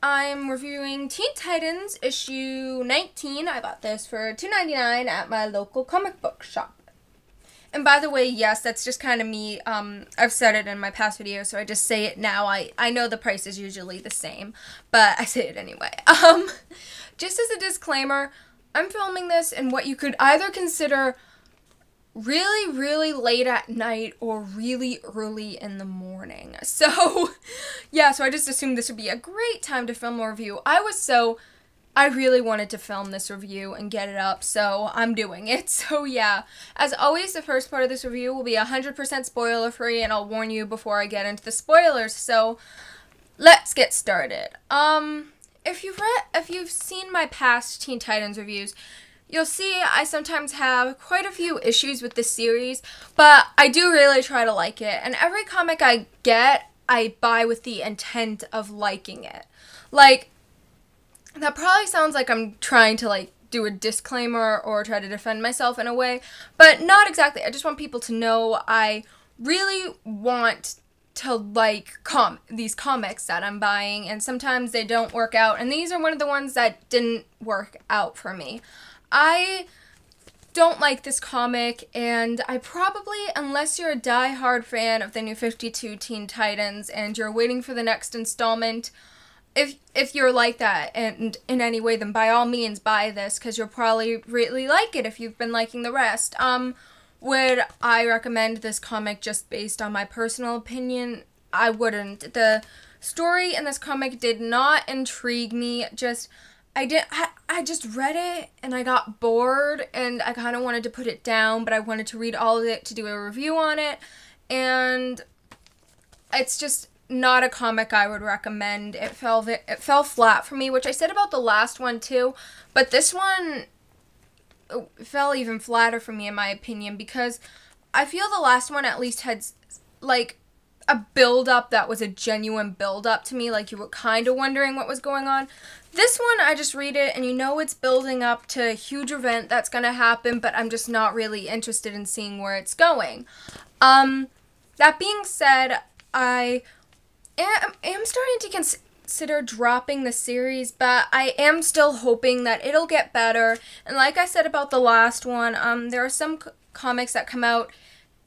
I'm reviewing Teen Titans issue 19. I bought this for $2.99 at my local comic book shop. And by the way, yes, that's just kind of me. I've said it in my past videos, so I just say it now. I know the price is usually the same, but I say it anyway. Just as a disclaimer, I'm filming this in what you could either consider really, really late at night or really early in the morning. So, yeah, so I just assumed this would be a great time to film a review. I really wanted to film this review and get it up, so I'm doing it. So, yeah, as always, the first part of this review will be 100% spoiler-free, and I'll warn you before I get into the spoilers. So, let's get started. If you've seen my past Teen Titans reviews, you'll see I sometimes have quite a few issues with this series, but I do really try to like it. And every comic I get, I buy with the intent of liking it. Like, that probably sounds like I'm trying to, do a disclaimer or try to defend myself in a way, but not exactly. I just want people to know I really want to like these comics that I'm buying, and sometimes they don't work out, and these are one of the ones that didn't work out for me. I don't like this comic, and I probably, unless you're a die-hard fan of the New 52 Teen Titans and you're waiting for the next installment, if you're like that and in any way, then by all means buy this, because you'll probably really like it if you've been liking the rest. Would I recommend this comic just based on my personal opinion? I wouldn't. The story in this comic did not intrigue me. I just read it and I got bored and I kind of wanted to put it down, but I wanted to read all of it to do a review on it, and it's just not a comic I would recommend. It fell flat for me, which I said about the last one too, but this one fell even flatter for me in my opinion, because I feel the last one at least had a build-up that was a genuine build-up to me, like you were kind of wondering what was going on. This one, I just read it, and you know it's building up to a huge event that's going to happen, but I'm just not really interested in seeing where it's going. That being said, I am starting to consider dropping the series, but I am still hoping that it'll get better. And like I said about the last one, there are some comics that come out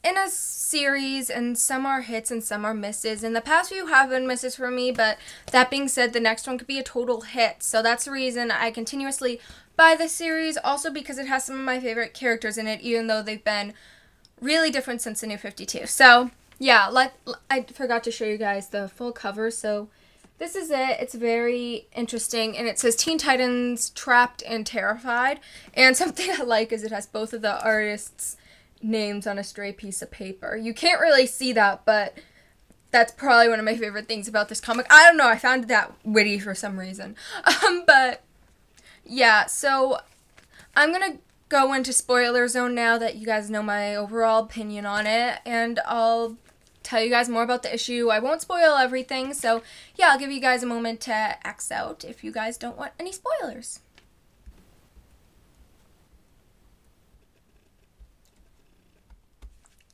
in a series, and some are hits and some are misses, and the past few have been misses for me, but that being said, the next one could be a total hit, so that's the reason I continuously buy this series, also because it has some of my favorite characters in it, even though they've been really different since the New 52. So, yeah, I forgot to show you guys the full cover, so this is it. It's very interesting, and it says Teen Titans Trapped and Terrified, and something I like is it has both of the artists' names on a stray piece of paper. You can't really see that, but that's probably one of my favorite things about this comic. I don't know, I found that witty for some reason. But yeah, so I'm gonna go into spoiler zone now that you guys know my overall opinion on it, and I'll tell you guys more about the issue. I won't spoil everything, so yeah, I'll give you guys a moment to X out if you guys don't want any spoilers.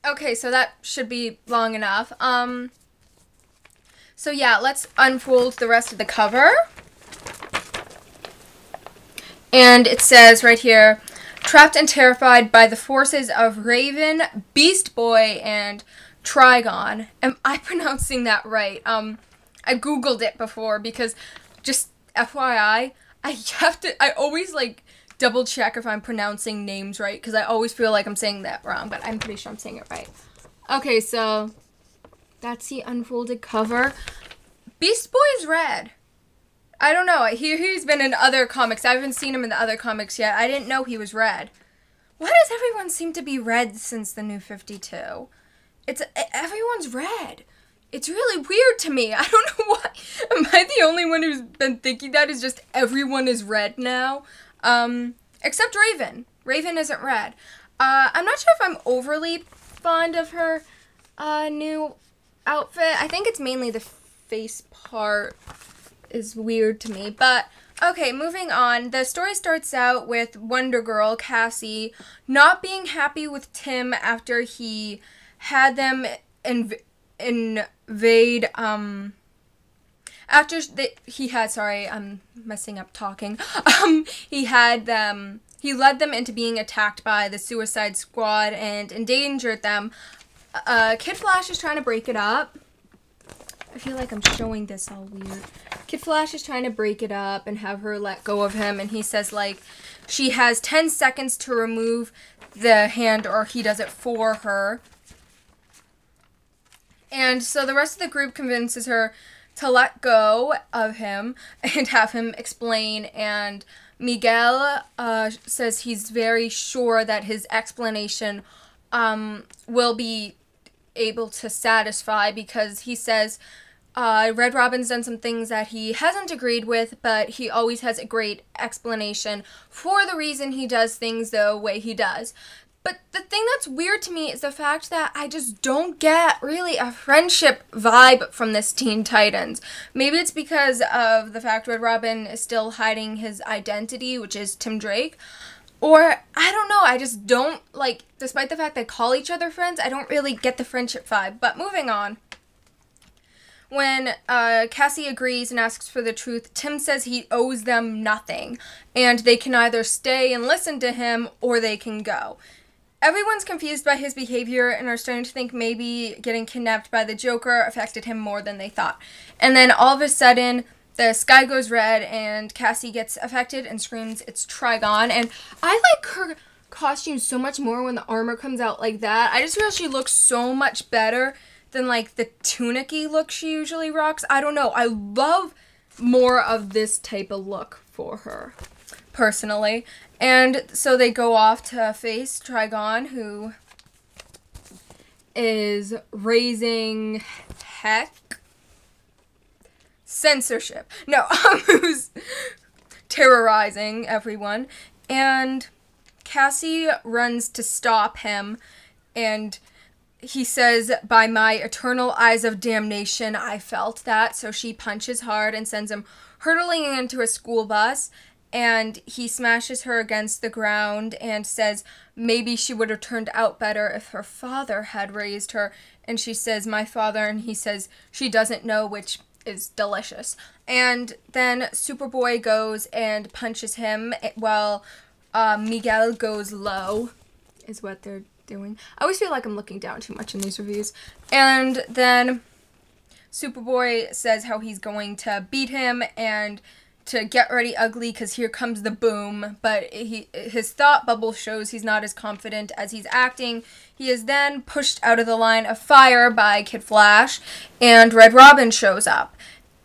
Okay, so that should be long enough. So yeah, let's unfold the rest of the cover. And it says right here, trapped and terrified by the forces of Raven, Beast Boy, and Trigon. Am I pronouncing that right? I googled it before because, just FYI, I always double check if I'm pronouncing names right, because I always feel like I'm saying that wrong, but I'm pretty sure I'm saying it right. Okay, so that's the unfolded cover. Beast Boy is red. I don't know. He's been in other comics. I haven't seen him in the other comics yet. I didn't know he was red. Why does everyone seem to be red since the New 52? Everyone's red. It's really weird to me. I don't know why. Am I the only one who's been thinking that? Is just everyone is red now? Except Raven. Raven isn't red. I'm not sure if I'm overly fond of her new outfit. I think it's mainly the face part is weird to me. But, okay, moving on. The story starts out with Wonder Girl, Cassie, not being happy with Tim after he had them invade, after he had, sorry, I'm messing up talking. He led them into being attacked by the Suicide Squad and endangered them. Kid Flash is trying to break it up. I feel like I'm showing this all weird. Kid Flash is trying to break it up and have her let go of him, and he says, like, she has 10 seconds to remove the hand or he does it for her. And so the rest of the group convinces her to let go of him and have him explain, and Miguel says he's very sure that his explanation will be able to satisfy, because he says Red Robin's done some things that he hasn't agreed with, but he always has a great explanation for the reason he does things the way he does. But the thing that's weird to me is the fact that I just don't get really a friendship vibe from this Teen Titans. Maybe it's because of the fact Red Robin is still hiding his identity, which is Tim Drake. Or, I don't know, I just don't, like, despite the fact they call each other friends, I don't really get the friendship vibe. But moving on. When Cassie agrees and asks for the truth, Tim says he owes them nothing, and they can either stay and listen to him, or they can go. Everyone's confused by his behavior and are starting to think maybe getting kidnapped by the Joker affected him more than they thought. And then all of a sudden, the sky goes red and Cassie gets affected and screams, "It's Trigon." And I like her costume so much more when the armor comes out like that. I just feel she looks so much better than, like, the tunic-y look she usually rocks. I don't know. I love more of this type of look for her, personally. And so they go off to face Trigon, who is raising heck. Censorship. No, who's terrorizing everyone. And Cassie runs to stop him, and he says, "By my eternal eyes of damnation, I felt that." So she punches hard and sends him hurtling into a school bus. And he smashes her against the ground and says maybe she would have turned out better if her father had raised her. And she says, "My father," and he says she doesn't know, which is delicious. And then Superboy goes and punches him while Miguel goes low, is what they're doing. I always feel like I'm looking down too much in these reviews. And then Superboy says how he's going to beat him and to get ready ugly, because here comes the boom. But his thought bubble shows he's not as confident as he's acting. He is then pushed out of the line of fire by Kid Flash, and Red Robin shows up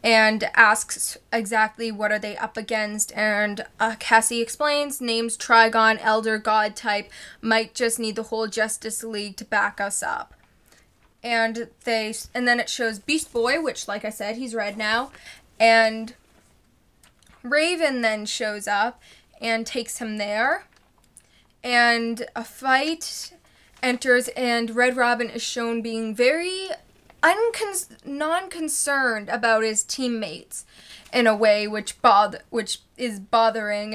and asks exactly what are they up against, and Cassie explains, names Trigon, Elder God type, might just need the whole Justice League to back us up. And then it shows Beast Boy, which, like I said, he's red now, and Raven then shows up and takes him there, and a fight enters, and Red Robin is shown being very non-concerned about his teammates in a way which is bothering,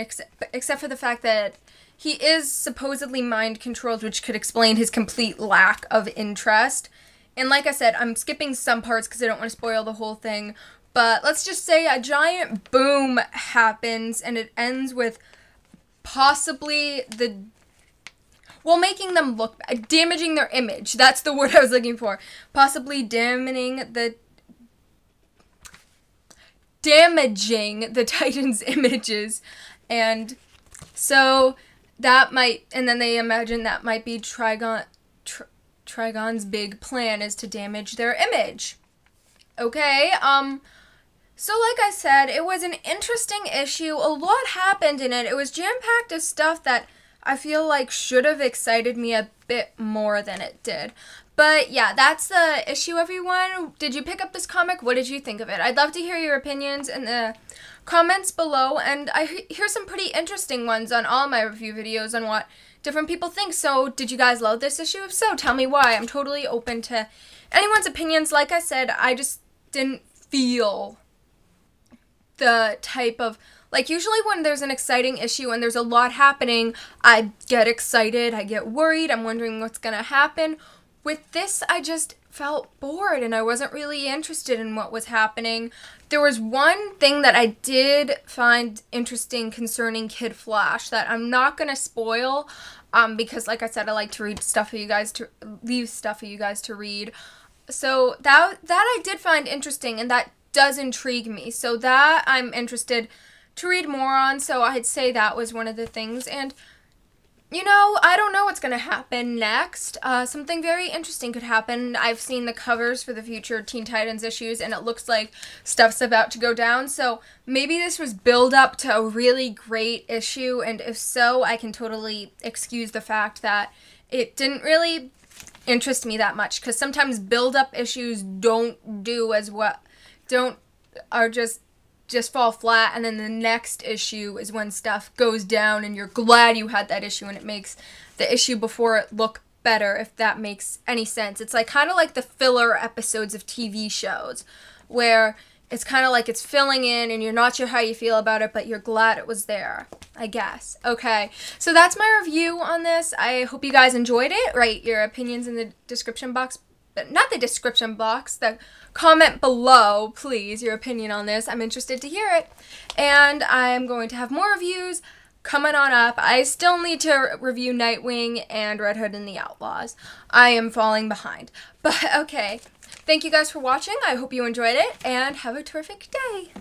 except for the fact that he is supposedly mind-controlled, which could explain his complete lack of interest. And like I said, I'm skipping some parts because I don't want to spoil the whole thing. But let's just say a giant boom happens, and it ends with possibly making them look bad, damaging their image. That's the word I was looking for. Possibly damaging the Titans' images. And so that might, and then they imagine that might be Trigon's big plan, is to damage their image. Okay, so like I said, it was an interesting issue. A lot happened in it. It was jam-packed of stuff that I feel like should have excited me a bit more than it did. But yeah, that's the issue, everyone. Did you pick up this comic? What did you think of it? I'd love to hear your opinions in the comments below, and I hear some pretty interesting ones on all my review videos on what different people think. So did you guys love this issue? If so, tell me why. I'm totally open to anyone's opinions. Like I said, I just didn't feel the type of, like, usually when there's an exciting issue and there's a lot happening, I get excited, I get worried, I'm wondering what's gonna happen. With this, I just felt bored and I wasn't really interested in what was happening. There was one thing that I did find interesting concerning Kid Flash that I'm not going to spoil because like I said, I like to read stuff for you guys to leave stuff for you guys to read. So that I did find interesting, and that does intrigue me. So that I'm interested to read more on. So I'd say that was one of the things. And you know, I don't know what's going to happen next. Something very interesting could happen. I've seen the covers for the future Teen Titans issues, and it looks like stuff's about to go down. So maybe this was build up to a really great issue, and if so, I can totally excuse the fact that it didn't really interest me that much, because sometimes build up issues don't do as well, are just fall flat, and then the next issue is when stuff goes down and you're glad you had that issue and it makes the issue before it look better, if that makes any sense. It's like kind of like the filler episodes of TV shows where it's kind of like it's filling in and you're not sure how you feel about it, but you're glad it was there, I guess. Okay, so that's my review on this. I hope you guys enjoyed it. Write your opinions in the description box, but not the description box, the comment below, please, your opinion on this. I'm interested to hear it. And I'm going to have more reviews coming on up. I still need to review Nightwing and Red Hood and the Outlaws. I am falling behind. But okay, thank you guys for watching. I hope you enjoyed it, and have a terrific day.